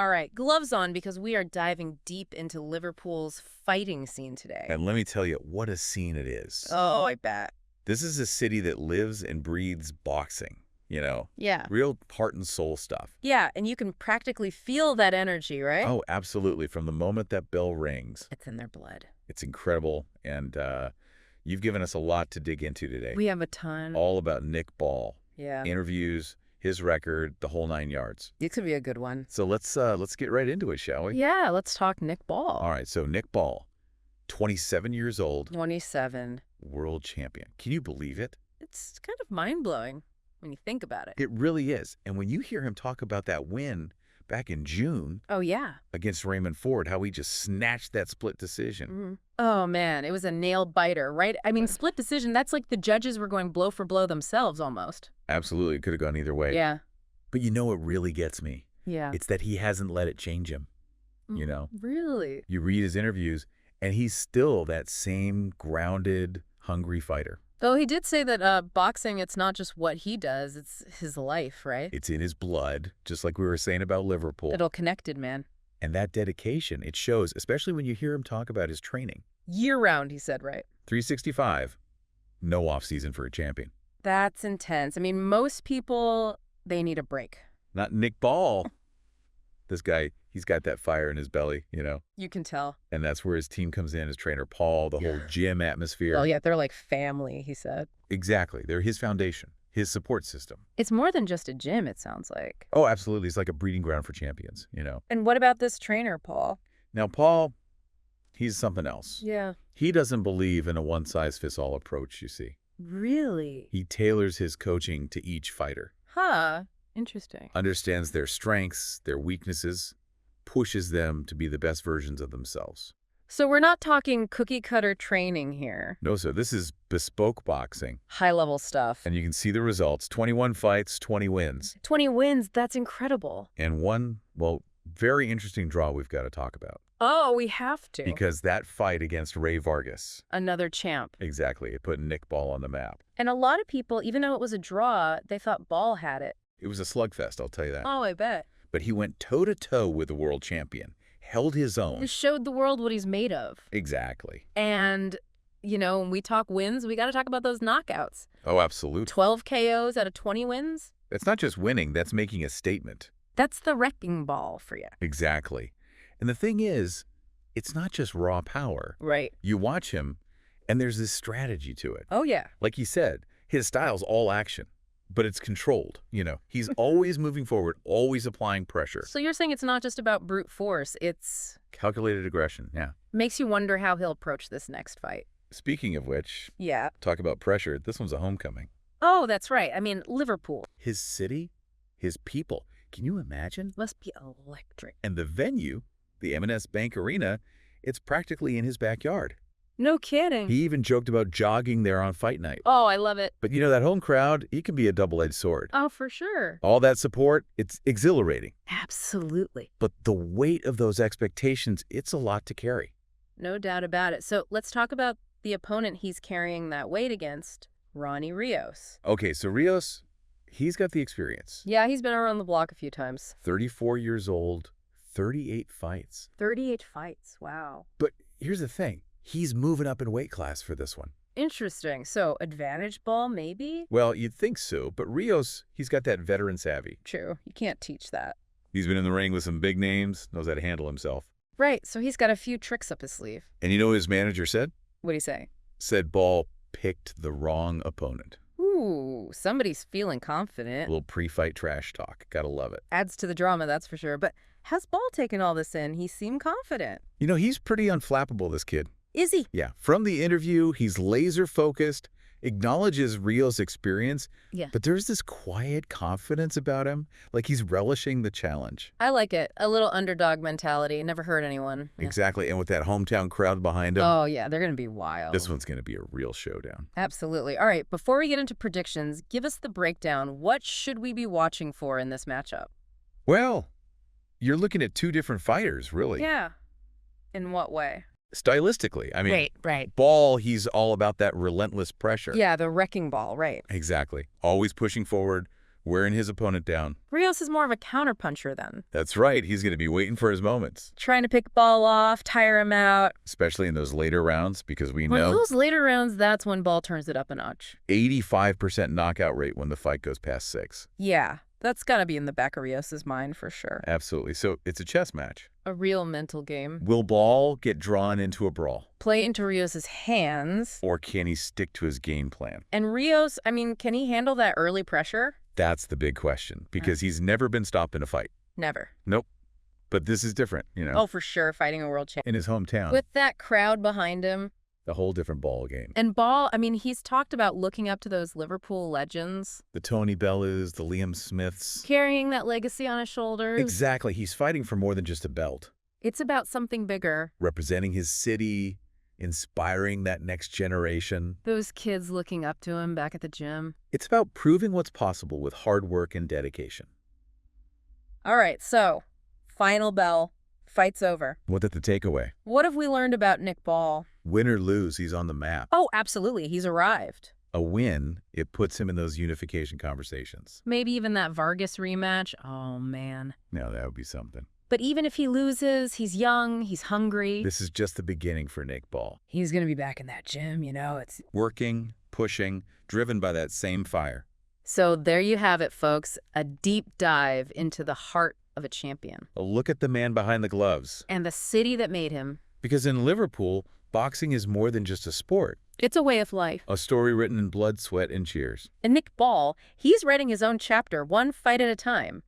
All right, gloves on because we are diving deep into Liverpool's fighting scene today. And let me tell you, what a scene it is. Oh, I bet. This is a city that lives and breathes boxing, Yeah. real heart and soul stuff. Yeah, and you can practically feel that energy, right? Oh, absolutely. From the moment that bell rings, It's in their blood. it's incredible. And you've given us a lot to dig into today. We have a ton. All about Nick Ball. Yeah. Interviews, his record, the whole 9 yards. It could be a good one. So let's get right into it, shall we? Yeah, let's talk Nick Ball. All right, so Nick Ball, 27 years old, 27. world champion. Can you believe it? It's kind of mind-blowing when you think about it. It really is. And when you hear him talk about that win back in June Oh, yeah. against Raymond Ford, how he just snatched that split decision. Mhm. Oh, man, it was a nail-biter, right? I mean, split decision, that's like the judges were going blow for blow themselves almost. Absolutely. It could have gone either way. Yeah. But you know what really gets me? Yeah. It's that he hasn't let it change him. You know? Really? You read his interviews, and he's still that same grounded, hungry fighter. Though he did say that boxing, it's not just what he does, it's his life, right? It's in his blood, just like we were saying about Liverpool. It all connected, man. And that dedication, it shows, especially when you hear him talk about his training. Year-round, he said, right? 365, no off-season for a champion. That's intense. I mean, most people, they need a break. Not Nick Ball. This guy, he's got that fire in his belly, You can tell. And that's where his team comes in, his trainer Paul, the whole gym atmosphere. Oh, yeah, they're like family, he said. Exactly. They're his foundation, his support system. It's more than just a gym, it sounds like. Oh, absolutely. It's like a breeding ground for champions, And what about this trainer, Paul? Now, Paul, he's something else. Yeah. He doesn't believe in a one-size-fits-all approach, you see. Really? He tailors his coaching to each fighter. Huh. Interesting. Understands their strengths, their weaknesses, pushes them to be the best versions of themselves. So we're not talking cookie-cutter training here. No, sir, this is bespoke boxing. High-level stuff. And you can see the results. 21 fights, 20 wins. 20 wins, that's incredible. And one, well, very interesting draw we've got to talk about. Oh, we have to. Because that fight against Ray Vargas. Another champ. Exactly. It put Nick Ball on the map. And a lot of people, even though it was a draw, they thought Ball had it. It was a slugfest, I'll tell you that. Oh, I bet. But he went toe-to-toe with the world champion. Held his own. It showed the world what he's made of. Exactly. And, when we talk wins, we got to talk about those knockouts. Oh, absolutely. 12 KOs out of 20 wins? That's not just winning, that's making a statement. That's the wrecking ball for you. Exactly. And the thing is, it's not just raw power. Right. You watch him, and there's this strategy to it. Oh, yeah. Like he said, his style's all action, but it's controlled. He's always moving forward, always applying pressure. So you're saying it's not just about brute force, it's... Calculated aggression, yeah. Makes you wonder how he'll approach this next fight. Speaking of which, Yeah. talk about pressure, this one's a homecoming. Oh, that's right. I mean, Liverpool. His city, his people. Can you imagine? Must be electric. And the venue, the M&S Bank Arena, it's practically in his backyard. No kidding. He even joked about jogging there on fight night. Oh, I love it. But that home crowd, he can be a double-edged sword. Oh, for sure. All that support, it's exhilarating. Absolutely. But the weight of those expectations, it's a lot to carry. No doubt about it. So let's talk about the opponent he's carrying that weight against, Ronnie Rios. Okay, so Rios, he's got the experience. Yeah, he's been around the block a few times. 34 years old, 38 fights. 38 fights. Wow. But here's the thing. He's moving up in weight class for this one. Interesting. So, advantage ball, maybe? Well, you'd think so, but Rios, he's got that veteran savvy. True. You can't teach that. He's been in the ring with some big names, knows how to handle himself. Right. So he's got a few tricks up his sleeve. And you know what his manager said? What'd he say? Said Ball picked the wrong opponent. Ooh, somebody's feeling A confident. little pre-fight trash talk. Gotta love it. Adds to the drama, that's for sure. But how's Ball taken all this in? He seemed confident. He's pretty unflappable, this kid. Is he? Yeah, from the interview, he's laser-focused, acknowledges Rios' experience, Yeah. but there's this quiet confidence about him, like he's relishing the challenge. I like it. A little underdog mentality. Never hurt anyone. Yeah. Exactly, and with that hometown crowd behind him, Oh, yeah. They're going to be wild. this one's going to be a real showdown. Absolutely. All right. Before we get into predictions, give us the breakdown. What should we be watching for in this matchup? Well, you're looking at two different fighters, really. Yeah. In what way? Stylistically, I mean, Right. Ball, he's all about that relentless pressure. Yeah, the wrecking ball, right. Exactly. Always pushing forward, wearing his opponent down. Rios is more of a counterpuncher then. That's right. He's going to be waiting for his moments. Trying to pick Ball off, tire him out. Especially in those later rounds, because we When know those later rounds, that's when Ball turns it up a notch. 85% knockout rate when the fight goes past 6. Yeah, that's gotta be in the back of Rios' mind for sure. Absolutely. So it's a chess match. A real mental game. Will Ball get drawn into a brawl? Play into Rios' hands. Or can he stick to his game plan? And Rios, I mean, can he handle that early pressure? That's the big question, because he's never been stopped in a fight. Never. Nope. But this is different, you know. Oh, for sure, fighting a world champion. In his hometown. With that crowd behind him. A whole different ball game. And Ball, I mean, he's talked about looking up to those Liverpool legends. The Tony Bellas, the Liam Smiths. Carrying that legacy on his shoulders. Exactly. He's fighting for more than just a belt. It's about something bigger. Representing his city, inspiring that next generation. Those kids looking up to him back at the gym. It's about proving what's possible with hard work and dedication. All right, so, final bell. Fight's over. What did the takeaway? What have we learned about Nick Ball? Win or lose, he's on the map. Oh, absolutely. He's arrived. A win, it puts him in those unification conversations. Maybe even that Vargas rematch. Oh, man. Now that would be something. But even if he loses, he's young, he's hungry. This is just the beginning for Nick Ball. He's going to be back in that gym, you know. It's Working, pushing, driven by that same fire. So there you have it, folks. A deep dive into the heart of a champion. A look at the man behind the gloves. And the city that made him. Because in Liverpool, boxing is more than just a sport. It's a way of life. A story written in blood, sweat, and cheers. And Nick Ball, he's writing his own chapter, one fight at a time.